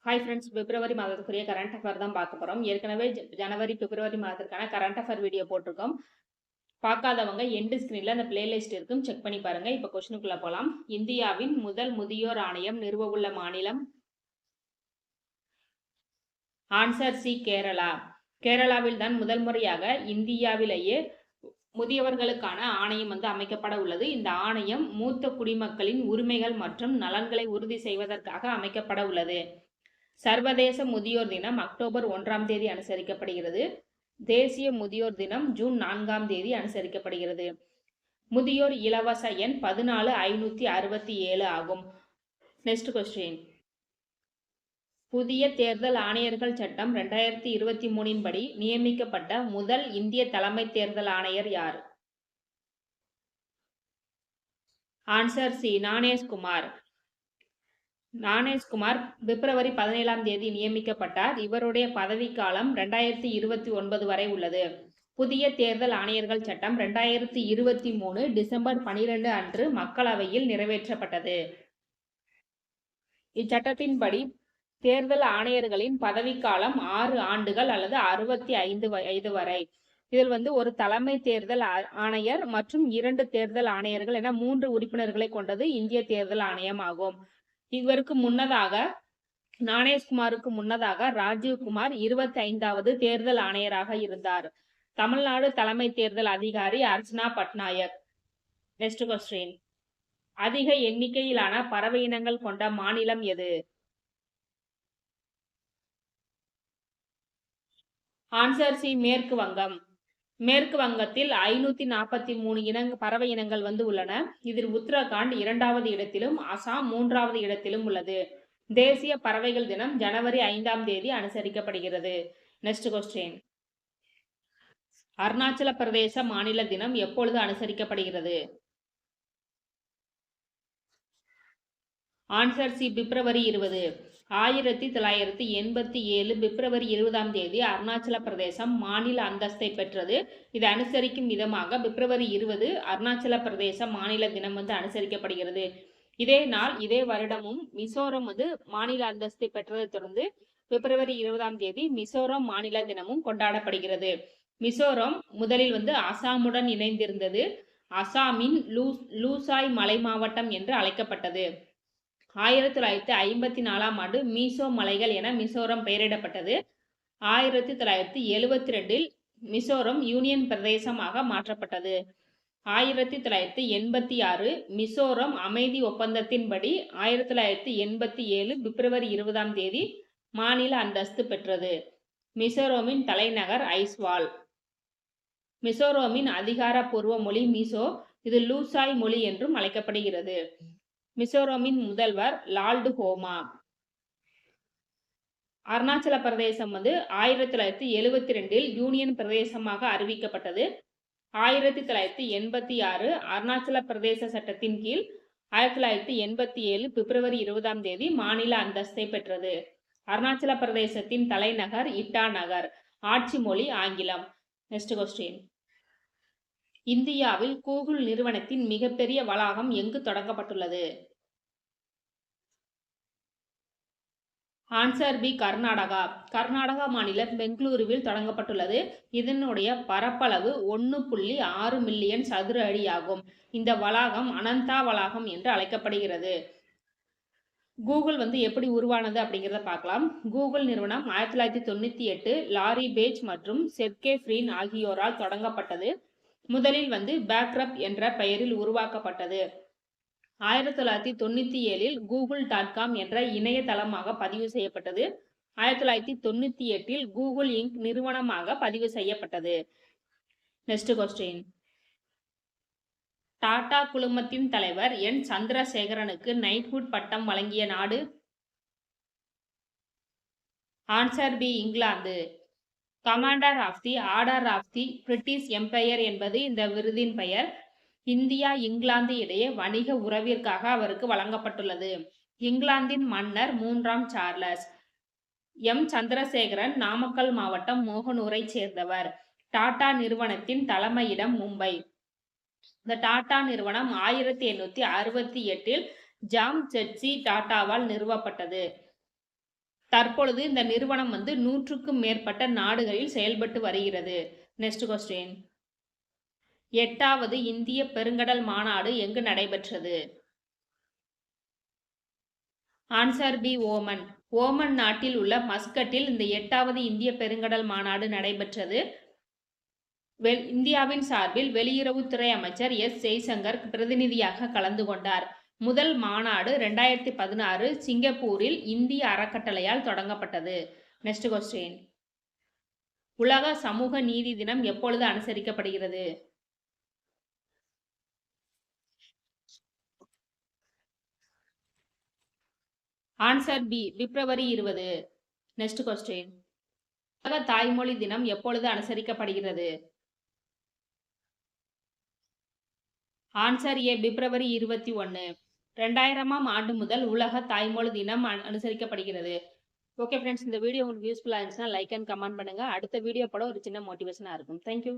Hi friends, பிப்ரவரி மாதத்துக்குரிய current affair தான் பார்க்க போகிறோம். ஏற்கனவே ஜனவரி பிப்ரவரி மாதத்திற்கான கரண்ட் அஃபேர் வீடியோ போட்டிருக்கோம். பார்க்காதவங்க எண்டு ஸ்க்ரீனில் அந்த பிளேலிஸ்ட் இருக்கும், செக் பண்ணி பாருங்கள். இப்போ கொஸ்டினுக்குள்ளே போகலாம். இந்தியாவின் முதல் முதியோர் ஆணையம் நிறுவவுள்ள மாநிலம்? Answer C, Kerala. கேரளாவில் தான் முதல் முறையாக இந்தியாவிலேயே முதியவர்களுக்கான ஆணையம் அமைக்கப்பட உள்ளது. இந்த ஆணையம் மூத்த குடிமக்களின் உரிமைகள் மற்றும் நலன்களை உறுதி செய்வதற்காக அமைக்கப்பட உள்ளது. சர்வதேச முதியோர் தினம் அக்டோபர் 1ஆம் தேதி அனுசரிக்கப்படுகிறது. தேசிய முதியோர் தினம் ஜூன் 4ஆம் தேதி அனுசரிக்கப்படுகிறது. முதியோர் இலவச எண் 14567 ஆகும். Next question. புதிய தேர்தல் ஆணையர்கள் சட்டம் 2023 படி நியமிக்கப்பட்ட முதல் இந்திய தலைமை தேர்தல் ஆணையர் யார்? Answer C, Gyanesh Kumar. ஞானேஷ்குமார் பிப்ரவரி 17ஆம் தேதி நியமிக்கப்பட்டார். இவருடைய பதவிக்காலம் 2029 வரை உள்ளது. புதிய தேர்தல் ஆணையர்கள் சட்டம் 2023 டிசம்பர் 12 அன்று மக்களவையில் நிறைவேற்றப்பட்டது. இச்சட்டத்தின்படி தேர்தல் ஆணையர்களின் பதவிக்காலம் 6 ஆண்டுகள் அல்லது 65 வயது வரை. இதில் ஒரு தலைமை தேர்தல் ஆணையர் மற்றும் 2 தேர்தல் ஆணையர்கள் என 3 உறுப்பினர்களை கொண்டது இந்திய தேர்தல் ஆணையம் ஆகும். இவருக்கு முன்னதாக, ஞானேஷ்குமாருக்கு முன்னதாக ராஜீவ்குமார் 25வது தேர்தல் ஆணையராக இருந்தார். தமிழ்நாடு தலைமை தேர்தல் அதிகாரி அர்ச்சனா பட்நாயக். Next question. அதிக எண்ணிக்கையிலான பறவை இனங்கள் கொண்ட மாநிலம் எது? ஆன்சர் சி, மேற்கு வங்கம். மேற்கு வங்கத்தில் 543 பறவை இனங்கள் உள்ளன. இதில் உத்தரகாண்ட் 2வது இடத்திலும் அசாம் 3வது இடத்திலும் உள்ளது. தேசிய பறவைகள் தினம் ஜனவரி 5ஆம் தேதி அனுசரிக்கப்படுகிறது. Next question. அருணாச்சல பிரதேச மாநில தினம் எப்பொழுது அனுசரிக்கப்படுகிறது? ஆன்சர் சி, பிப்ரவரி 20. 1987 பிப்ரவரி 20ஆம் தேதி அருணாச்சல பிரதேசம் மாநில அந்தஸ்தை பெற்றது. இதை அனுசரிக்கும் விதமாக பிப்ரவரி 20 அருணாச்சல பிரதேச மாநில தினம் அனுசரிக்கப்படுகிறது. இதே நாள் இதே வருடமும் மிசோரம் மாநில அந்தஸ்தை பெற்றதை தொடர்ந்து பிப்ரவரி 20ஆம் தேதி மிசோரம் மாநில தினமும் கொண்டாடப்படுகிறது. மிசோரம் முதலில் அசாமுடன் இணைந்திருந்தது. அசாமின் லூசாய் மலை மாவட்டம் என்று அழைக்கப்பட்டது. 1954ஆம் ஆண்டு மீசோ மலைகள் என மிசோரம் பெயரிடப்பட்டது. 1972இல் மிசோரம் யூனியன் பிரதேசமாக மாற்றப்பட்டது. 1986 மிசோரம் அமைதி ஒப்பந்தத்தின்படி 1987 பிப்ரவரி 20ஆம் தேதி மாநில அந்தஸ்து பெற்றது. மிசோரமின் தலைநகர் ஐஸ்வால். மிசோரமின் அதிகாரப்பூர்வ மொழி மிசோ. இது லூசாய் மொழி என்றும் அழைக்கப்படுகிறது. மிசோரமின் முதல்வர் லால்டு ஹோமா. அருணாச்சல பிரதேசம் 1972இல் யூனியன் பிரதேசமாக அறிவிக்கப்பட்டது. 1986 அருணாச்சல பிரதேச சட்டத்தின் கீழ் 1987 பிப்ரவரி 20ஆம் தேதி மாநில அந்தஸ்தை பெற்றது. அருணாச்சல பிரதேசத்தின் தலைநகர் இட்டா நகர். ஆட்சி மொழி ஆங்கிலம். Next question. இந்தியாவில் கூகுள் நிறுவனத்தின் மிகப்பெரிய வளாகம் எங்கு தொடங்கப்பட்டுள்ளது? Answer B, Karnataka. கர்நாடகா மாநிலம் பெங்களூருவில் தொடங்கப்பட்டுள்ளது. இதனுடைய பரப்பளவு 1.6 மில்லியன் சதுர அடி ஆகும். இந்த வளாகம் அனந்தா வளாகம் என்று அழைக்கப்படுகிறது. கூகுள் எப்படி உருவானது அப்படிங்கிறத பார்க்கலாம். கூகுள் நிறுவனம் 1998 லாரி பேஜ் மற்றும் செர்கே ஃப்ரீன் ஆகியோரால் தொடங்கப்பட்டது. முதலில் பேக்ரப் என்ற பெயரில் உருவாக்கப்பட்டது. 1997இல் google.com என்ற இணையதளமாக பதிவு செய்யப்பட்டது. 1998இல் கூகுள் இன்க் நிறுவனமாக பதிவு செய்யப்பட்டது. Next question. டாடா குழுமத்தின் தலைவர் என் சந்திரசேகரனுக்கு நைட்ஹுட் பட்டம் வழங்கிய நாடு? ஆன்சர் பி, இங்கிலாந்து. Commander of the Order of the British Empire என்பது இந்த விருதின் பெயர். இந்தியா இங்கிலாந்து இடையே வணிக உறவிற்காக அவருக்கு வழங்கப்பட்டுள்ளது. இங்கிலாந்தின் மன்னர் 3ஆம் சார்லஸ். எம் சந்திரசேகரன் நாமக்கல் மாவட்டம் மோகனூரை சேர்ந்தவர். டாடா நிறுவனத்தின் தலைமையிடம் மும்பை. இந்த டாடா நிறுவனம் 1868இல் ஜாம்செட்ஜி டாடாவால் நிறுவப்பட்டது. தற்பொழுது இந்த நிறுவனம் வந்து 100க்கும் மேற்பட்ட நாடுகளில் செயல்பட்டு வருகிறது. Next question. 8வது இந்திய பெருங்கடல் மாநாடு எங்கு நடைபெற்றது? Answer B Oman. ஓமன் நாட்டில் உள்ள மஸ்கட்டில் இந்த 8வது இந்திய பெருங்கடல் மாநாடு நடைபெற்றது. இந்தியாவின் சார்பில் வெளியுறவுத்துறை அமைச்சர் எஸ். ஜெய்சங்கர் பிரதிநிதியாக கலந்து கொண்டார். முதல் மாநாடு 2016 சிங்கப்பூரில் இந்திய அறக்கட்டளையால் தொடங்கப்பட்டது. Next question. உலக சமூக நீதி தினம் எப்பொழுது அனுசரிக்கப்படுகிறது? ஆன்சர் பி பிப்ரவரி 20. Next question. உலக தாய்மொழி தினம் எப்பொழுது அனுசரிக்கப்படுகிறது? ஆன்சர் ஏ பிப்ரவரி 21. 2000ஆம் ஆண்டு முதல் உலக தாய்மொழி தினம் அனுசரிக்கப்படுகிறது. ஓகே ஃப்ரெண்ட்ஸ், இந்த வீடியோ உங்களுக்கு யூஸ்ஃபுல்லாக இருந்துச்சுன்னா லைக் அண்ட் கமெண்ட் பண்ணுங்க. அடுத்த வீடியோ போட ஒரு சின்ன மோட்டிவேஷனாக இருக்கும். தேங்க்யூ.